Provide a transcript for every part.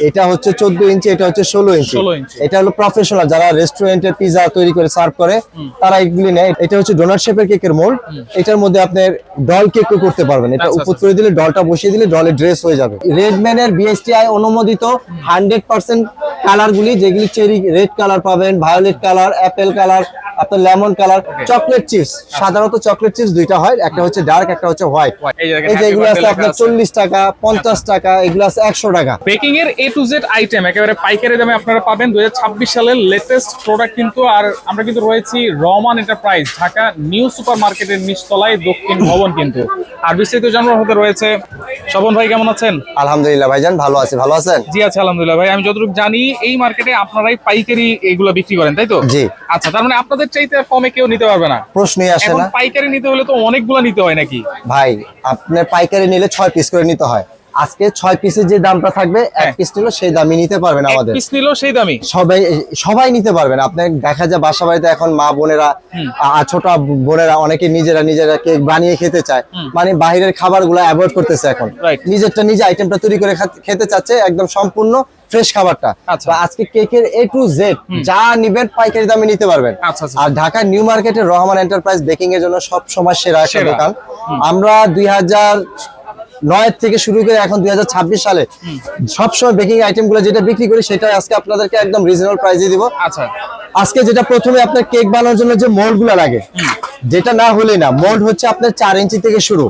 এটা হচ্ছে 14 ইঞ্চি, এটা হচ্ছে 16 ইঞ্চি। এটা হলো প্রফেশনাল, যারা রেস্টুরেন্টে পিজা তৈরি করে সার্ভ করে তারা এগুলি নেয়। এটা হচ্ছে ডোনাট শেপের কেকের মোল্ড। এটার মধ্যে আপনার ডল কেকও করতে পারবেন। এটা উপর করে দিলে, ডলটা বসিয়ে দিলে ডলের ড্রেস হয়ে যাবে। রেডম্যানের বিএসটিআই অনুমোদিত 100% কালার গুলি, যেগুলি চেরি রেড কালার পাবেন, ভায়োলেট কালার, অ্যাপেল কালার, আপনার লেমন কালার, চকলেট চিপস। সাধারণত চকলেট চিপস দুইটা হয়, একটা হচ্ছে ডার্ক, একটা হচ্ছে হোয়াইট। এই যে এগুলো আছে আপনার 40 টাকা, 50 টাকা, এগুলো আছে 100 টাকা। বেকিং এর A to Z আইটেম একেবারে পাইকারি দামে আপনারা পাবেন। 2026 সালের লেটেস্ট প্রোডাক্ট কিন্তু। আর আমরা কিন্তু রয়েছি Rahman enterprise, Dhaka new super মার্কেটের নিচতলায়, দক্ষিণ ভবন কিন্তু। আর বিস্তারিত জানার হতে রয়েছে স্বপন ভাই, কেমন আছেন? আলহামদুলিল্লাহ ভাইজান, ভালো আছি। ভালো আছেন? জি আছি আলহামদুলিল্লাহ ভাই। আমি যতটুকু জানি এই মার্কেটে আপনারাই পাইকারি এগুলো বিক্রি করেন, তাই তো? জি। আচ্ছা, তার মানে আপনাদের চাইতে আর কমে কেউ নিতে পারবে না? প্রশ্নই আসে এখন না। পাইকারি নিতে হলে তো অনেকগুলো নিতে হয় নাকি ভাই? আপনার পাইকারি নিলে 6 পিস করে নিতে হয়। আজকে 6 পিসের যে দামটা থাকবে, এক পিস নিলেও সেই দামই নিতে পারবেন আমাদের। এক পিস নিলেও সেই দামই সবাই নিতে পারবেন। আপনার দেখা যায় বাসা বাড়িতে এখন মা বোনেরা, ছোট বোনেরা অনেকে নিজেরা কেক বানিয়ে খেতে চায়, মানে বাইরের খাবারগুলো অ্যাভয়েড করতেছে এখন। নিজেরটা নিজে আইটেমটা তৈরি করে খেতে চাচ্ছে, একদম সম্পূর্ণ ফ্রেশ খাবারটা। আজকে কেকের A to Z যা নিবেন পাইকারি দামে নিতে পারবেন। আর ঢাকা নিউ মার্কেটের রহমান এন্টারপ্রাইজ বেকিং এর জন্য সব সময় সেরা একটা দোকান। আমরা 2009 থেকে শুরু করে এখন 2026 সালে সবসময় বেকিং আইটেম গুলো যেটা বিক্রি করি, সেটা আজকে আপনাদেরকে একদম রিজনেবল প্রাইসে দিব। আচ্ছা, আজকে যেটা প্রথমে আপনার কেক বানানোর জন্য যে মোল্ড গুলো লাগে, যেটা না হলে না, মোল্ড হচ্ছে আপনার 4 ইঞ্চি থেকে শুরু।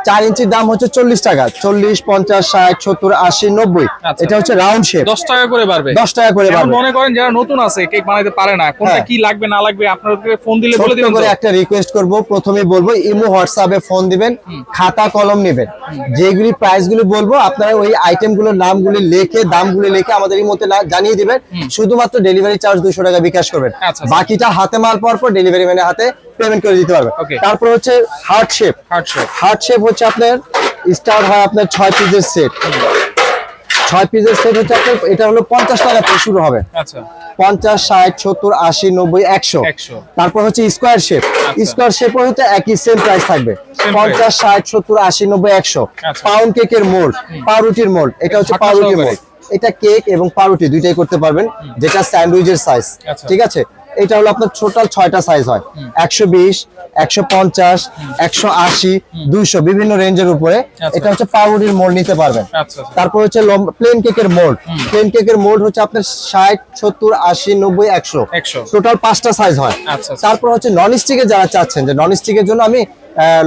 4 ইঞ্চির দাম হচ্ছে 40 টাকা, 40, 50, 60, 70, 80, 90। এটা হচ্ছে রাউন্ড শেপ। 10 টাকা করে বাড়বে। 10 টাকা করে বাড়বে। মনে করেন যারা নতুন আছে, কেক বানাইতে পারে না, কোনটা কি লাগবে না লাগবে আপনাদেরকে ফোন দিলে বলে দিবেন। করে একটা রিকোয়েস্ট করব, প্রথমেই বলবো ইমো হোয়াটসঅ্যাপে ফোন দিবেন, খাতা কলম নেবেন, যেগুলি প্রাইস গুলো বলবো আপনারা ওই আইটেম গুলোর নামগুলি লিখে, দামগুলি লিখে আমাদের ইমোতে জানিয়ে দিবেন। শুধুমাত্র ডেলিভারি চার্জ 200 টাকা বিকাশ করবেন। বাকিটা হাতে মাল পাওয়ার পর ডেলিভারি ম্যানের হাতে পেমেন্ট করে দিতে পারবেন। তারপর হচ্ছে হার্ট শেপ। হার্ট শেপ হচ্ছে আপনার স্টার্ট হয় আপনার 6 পিসের সেট। 6 পিসের সেট হচ্ছে আপনার, এটা হলো 50 টাকা থেকে শুরু হবে। 50, 60, 70, 80, 90, 100। তারপর হচ্ছে স্কোয়ার শেপ। স্কোয়ার শেপও হচ্ছে একই সেম প্রাইস থাকবে, 50, 60, 70, 80, 90, 100। পাউন্ড কেকের মোল্ড, পাউরুটির মোল্ড, এটা হচ্ছে পাউরুটি মোল্ড। এটা কেক এবং পাউরুটি দুইটাই করতে পারবেন, যেটা স্যান্ডউইচের সাইজ। ঠিক আছে, এটা হলো আপনার টোটাল 6টা সাইজ হয়, 120, 150, 180, 200, বিভিন্ন রেঞ্জের উপরে। এটা হচ্ছে পাউরুটির মোল্ড নিতে পারবেন। তারপর হচ্ছে প্লেন কেকের মোল্ড। প্লেন কেকের মোল্ড হচ্ছে আপনার 60, 70, 80, 90, 100, টোটাল 5টা সাইজ হয়। তারপর হচ্ছে নন স্টিকের যারা চাচ্ছেন, যে নন স্টিকের জন্য আমি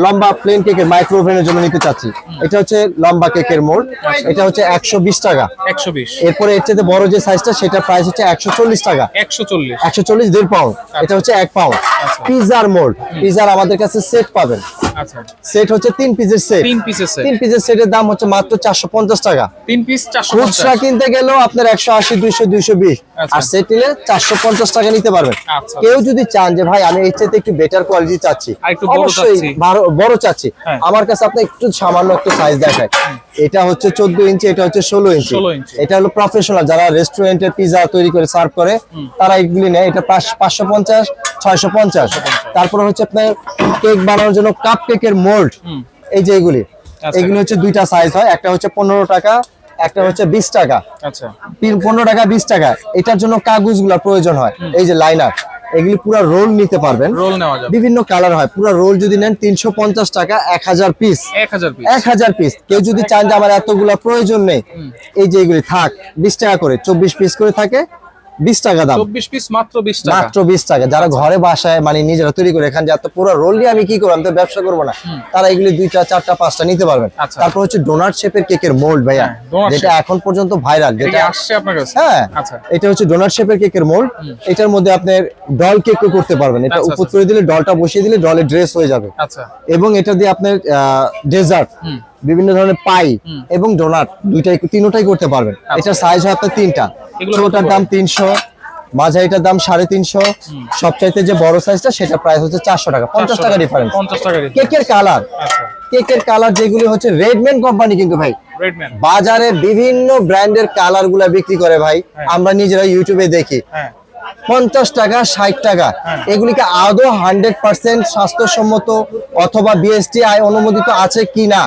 লম্বা প্লেন কেকের মাইক্রো ওভেনের জন্য নিতে চাচ্ছি, এটা হচ্ছে লম্বা কেকের মোল্ড। এটা হচ্ছে 120 টাকা। 120। এরপরে এর চেয়ে বড় যে সাইজটা, সেটা প্রাইস হচ্ছে 140 টাকা। 140, 1.5 পাউন্ড। এটা হচ্ছে 1 পাউন্ড। পিজার মোল্ড, পিজার আমাদের কাছে সেট পাবেন। সেট হচ্ছে 3 পিসের সেট। 3 পিসের সেটের দাম হচ্ছে মাত্র 450 টাকা। 3 পিস 450। খুচরা কিনতে গেলেও আপনার 180, 200, 220, আর সেট নিলে 450 টাকা নিতে পারবেন। কেউ যদি চান যে ভাই আমি এর চাইতে একটু বেটার কোয়ালিটি চাচ্ছি, অবশ্যই বড় চাচ্ছি, আমার কাছে আপনি একটু সামান্য একটু সাইজ দেখায়। এটা হচ্ছে 14 ইঞ্চি, এটা হচ্ছে 16 ইঞ্চি। এটা হলো প্রফেশনাল, যারা রেস্টুরেন্টে পিজা তৈরি করে সার্ভ করে তারা এগুলি নেয়। এটা 550, 650। তারপর হচ্ছে আপনার কেক বানানোর জন্য কাপ কেকের মোল্ড, এই যে এগুলি হচ্ছে দুইটা সাইজ হয়, একটা হচ্ছে 15 টাকা, একটা হচ্ছে 20 টাকা। 15 টাকা, 20 টাকা। এটার জন্য কাগজগুলো প্রয়োজন হয়, এই যে লাইনার, এগুলি পুরো রোল নিতে পারবেন, বিভিন্ন কালার হয়। পুরো রোল যদি নেন 350 টাকা, 1000 পিস। 1000 পিস। কেউ যদি চান যে আমার এতগুলা প্রয়োজন নেই, এই যে এগুলি থাক 20 টাকা করে, 24 পিস করে থাকে, 20 টাকা দাম। 24 পিস মাত্র 20 টাকা। মাত্র 20 টাকা। যারা ঘরে বাসায় মানে নিজেরা তৈরি করে এখান, যে এত পুরো রোল নিয়ে আমি কি করব, আমি তো ব্যবসা করব না, তারা এগুলি 2টা, 4টা, 5টা নিতে পারবেন। তারপর হচ্ছে ডোনাট শেপের কেকের মোল্ড ভাইয়া, যেটা এখন পর্যন্ত ভাইরাল, যেটা আসছে আপনার কাছে। হ্যাঁ, এটা হচ্ছে ডোনাট শেপের কেকের মোল্ড। এটার মধ্যে আপনি ডল কেকও করতে পারবেন। এটা উপর করে দিলে, ডলটা বসিয়ে দিলে ডলের ড্রেস হয়ে যাবে। এবং এটা দিয়ে আপনার ডেজার্ট, বিভিন্ন ধরনের পাই এবং ডোনাট তিনটাই করতে পারবেন। এটার সাইজ হয় আপনার 3টা। ছোটটার দাম 300, মাঝারিটার দাম 350, সবচাইতে যে বড় সাইজটা সেটা প্রাইস হচ্ছে 400 টাকা। 50 টাকা ডিফারেন্স। কেকের কালার, কেকের কালার যেগুলি হচ্ছে রেডম্যান কোম্পানি, কিন্তু ভাই বাজারে বিভিন্ন ব্র্যান্ডের কালার গুলা বিক্রি করে ভাই, আমরা নিজেরা ইউটিউবে দেখি। 50 টাকা, 60 টাকা। এগুলিকে আদৌ 100% স্বাস্থ্যসম্মত অথবা বিএসটিআই অনুমোদিত আছে কিনা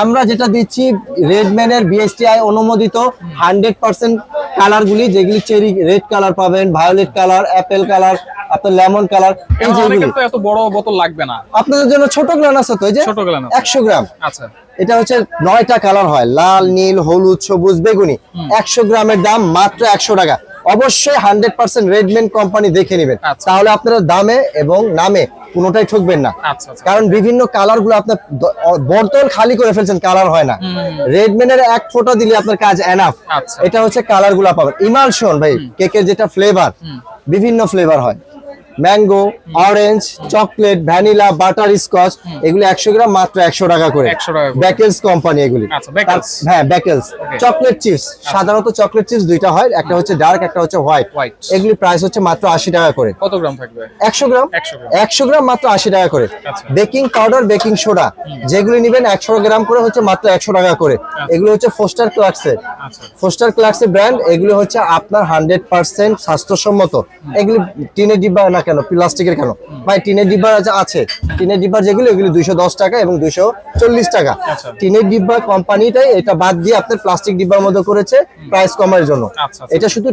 আমরা যেটা দিচ্ছি রেডম্যানের বিএসটিআই অনুমোদিত 100% কালার গুলি, যেগুলি চেরি রেড কালার পাবেন, ভায়োলেট কালার, অ্যাপেল কালার, আপনার লেমন কালার, এই এখন যেগুলি অনেকের তো এত বড় বোতল লাগবে না, আপনাদের জন্য ছোট গ্লান আছে তো, এই যে ছোট গ্লান আছে। 100 গ্রাম। আচ্ছা এটা হচ্ছে 9টা কালার হয়, লাল, নীল, হলুদ, সবুজ, বেগুনি। 100 গ্রামের দাম মাত্র 100 টাকা। অবশ্যই 100% রেডম্যান কোম্পানি দেখে নেবেন, আচ্ছা। তাহলে আপনারা দামে এবং নামে কোনোটাই ঠকবেন না। আচ্ছা আচ্ছা। কারণ বিভিন্ন কালার গুলো আপনার বোতল খালি করে ফেলছেন, কালার হয় না। রেডম্যানের এক ফোঁটা দিলে আপনার কাজ এনাফ। আচ্ছা। এটা হচ্ছে কালার গুলা পাবেন। ইমালশন ভাই, কেকের যেটা ফ্লেভার, বিভিন্ন ফ্লেভার হয়, mango, orange, chocolate, vanilla, butter Scotch, এগুলো 100 গ্রাম মাত্র 100 টাকা করে। 100 টাকা করে। ব্যাকেলস কোম্পানি এগুলি। আচ্ছা, Beckles। হ্যাঁ, ব্যাকেলস। চকলেট চিপস, সাধারণত চকলেট চিপস দুইটা হয়, একটা হচ্ছে ডার্ক, একটা হচ্ছে হোয়াইট। White। এগুলি প্রাইস হচ্ছে মাত্র 80 টাকা করে। কত গ্রাম থাকবে? 100 গ্রাম 100 গ্রাম। 100 গ্রাম মাত্র 80 টাকা করে। আচ্ছা। বেকিং পাউডার, বেকিং সোডা, যেগুলি নেবেন 100 গ্রাম করে হচ্ছে মাত্র 100 টাকা করে। এগুলো হচ্ছে ফোস্টার ক্লাক্সের। আচ্ছা ফোস্টার ক্লাক্সের ব্র্যান্ড। এগুলো হচ্ছে আপনার 100% স্বাস্থ্যসম্মত। এগুলি টিনের ডিব্বা না কেন, প্লাস্টিকের কেন ভাই? টিনের ডিব্বা আছে, টিনের ডিব্বার যেগুলো, এগুলো 210 টাকা এবং 240 টাকা। আচ্ছা। টিনের ডিব্বা কোম্পানিটাই এটা বাদ দিয়ে আপনার প্লাস্টিক ডিব্বার মধ্যে করেছে প্রাইস কমার জন্য। আচ্ছা, আচ্ছা। এটা শুধু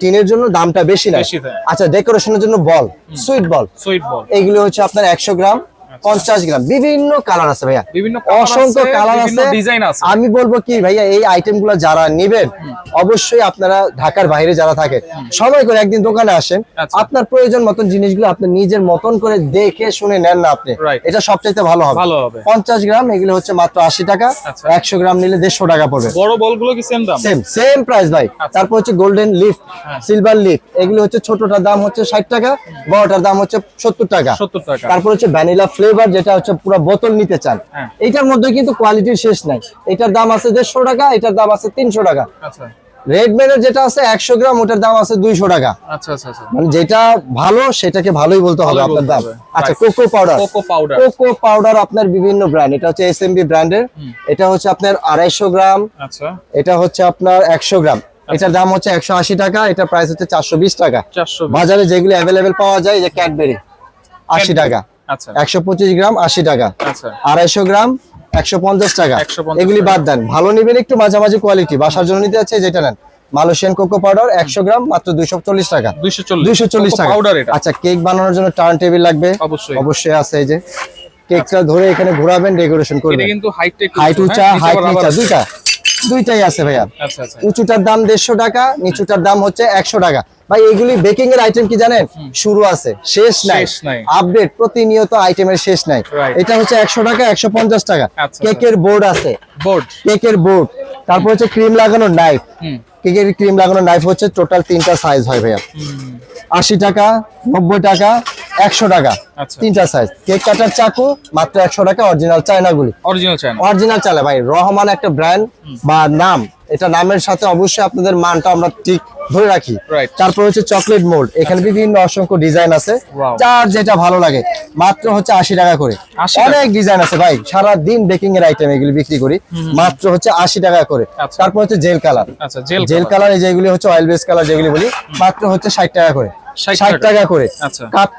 টিনের জন্য দামটা বেশি না। বেশি দেয়। আচ্ছা, ডেকোরেশনের জন্য বল, সুইট বল, সুইট বল। এইগুলো হচ্ছে আপনার 100 গ্রাম 50 গ্রাম। বিভিন্ন কালার আছে ভাইয়া, বিভিন্ন colour অসংখ্য আছে, কালার বিভিন্ন আছে, ডিজাইন আছে। আমি বলবো কি ভাইয়া, এই আইটেম গুলো যারা নিবেন অবশ্যই আপনারা ঢাকার বাইরে যারা থাকে সময় করে একদিন দোকানে আসেন। আচ্ছা। আপনার প্রয়োজন মতন জিনিসগুলো আপনি নিজের মতন করে দেখে শুনে নেন না আপনি, Right। এটা সবচাইতে ভালো হবে। ভালো হবে। 50 গ্রাম এগুলো হচ্ছে মাত্র 80 টাকা। আচ্ছা। 100 গ্রাম নিলে 150 টাকা পড়বে। বড় বলগুলো কি সেম দাম? সেম প্রাইস ভাই। আচ্ছা। তারপর হচ্ছে গোল্ডেন লিফ, সিলভার লিফ, এগুলো হচ্ছে ছোটটার দাম হচ্ছে 60 টাকা, বড়টার দাম হচ্ছে 70 টাকা। 70 টাকা। তারপর হচ্ছে ভ্যানিলা ফ্লেভার, যেটা হচ্ছে পুরো বোতল নিতে চান, হ্যাঁ। এইটার মধ্যে কিন্তু কোয়ালিটির শেষ নাই। এটার দাম আছে 150 টাকা, এটার দাম আছে 300 টাকা। আচ্ছা রেডম্যানের যেটা আছে 100 গ্রাম, ওটার দাম আছে 200 টাকা। আচ্ছা আচ্ছা আচ্ছা। মানে যেটা ভালো সেটাকে ভালোই বলতে হবে ভালোই আপনার বলতে দাম। হবে। আচ্ছা, Right। Cocoa powder. Cocoa powder. Cocoa powder আপনার বিভিন্ন ব্র্যান্ড, এটা হচ্ছে এসএমবি ব্র্যান্ডের। এটা হচ্ছে আপনার 250 গ্রাম, আচ্ছা এটা হচ্ছে আপনার 100 গ্রাম। এটার দাম হচ্ছে 180 টাকা, এটা প্রাইস হচ্ছে 420 টাকা। 420। বাজারে যেগুলো অ্যাভেলেবেল পাওয়া যায়, যে ক্যাডবেরি 80 টাকা, আচ্ছা 125 গ্রাম 80 টাকা, আচ্ছা 250 গ্রাম 150 টাকা। 150 এগুলি বাদ দেন, ভালো নিবেন একটু মাঝামাঝি কোয়ালিটি, বাসার জন্য নিতে আছে যেটা নেন। মালয়েশিয়ান কোকো পাউডার 100 গ্রাম মাত্র 240 টাকা। 240 টাকা। পাউডার এটা। আচ্ছা, কেক বানানোর জন্য টার্ন টেবিল লাগবে, অবশ্যই। অবশ্যই আছে। এই যে কেকটা ধরে এখানে ঘোরাবেন, ডেকোরেশন এটা করবেন। কিন্তু হাইট হাইট উঁচা, হাইট নিচা দুইটাই আছে ভাইয়া। আচ্ছা আচ্ছা। উঁচুটার দাম 150 টাকা, নিচুটার দাম হচ্ছে 100 টাকা। ভাই এগুলি বেকিং এর আইটেম কি জানেন, শুরু আছে শেষ নাই, শেষ নাই। আপডেট প্রতিনিয়ত আইটেমের শেষ নাই। Right। এটা হচ্ছে 100 টাকা, 150 টাকা। আচ্ছা, কেকের বোর্ড আছে, বোর্ড। কেকের বোর্ড। তারপর হচ্ছে ক্রিম লাগানোর নাইফ। হুম কেকের ক্রিম লাগানোর নাইফ হচ্ছে টোটাল 3টা সাইজ হয় ভাইয়া। 80 টাকা, 90 টাকা, 100 টাকা, আচ্ছা। 3টা সাইজ। কেক কাটার চাকু মাত্র 100 টাকা, অরিজিনাল চায়নাগুলি। Original China. অরিজিনাল চালে ভাই, রহমান একটা ব্র্যান্ড বা নাম, এটা নামের সাথে অবশ্যই আপনাদের মানটা আমরা ঠিক ধরে রাখি। Right। তারপর হচ্ছে চকলেট মোল্ড, এখানে বিভিন্ন অসংখ্য ডিজাইন আছে, Wow। যার যেটা ভালো লাগে মাত্র হচ্ছে 80 টাকা করে। 80 টাকা। অনেক ডিজাইন আছে ভাই, সারা দিন বেকিং এর আইটেম এগুলি বিক্রি করি, মাত্র হচ্ছে 80 টাকা করে। আচ্ছা। তারপর হচ্ছে জেল কালার, আচ্ছা জেল জেল কালার যেগুলি হচ্ছে অয়েল বেস কালার যেগুলি বলি, মাত্র হচ্ছে 60 টাকা করে। 60 60 টাকা করে। আচ্ছা। কাপ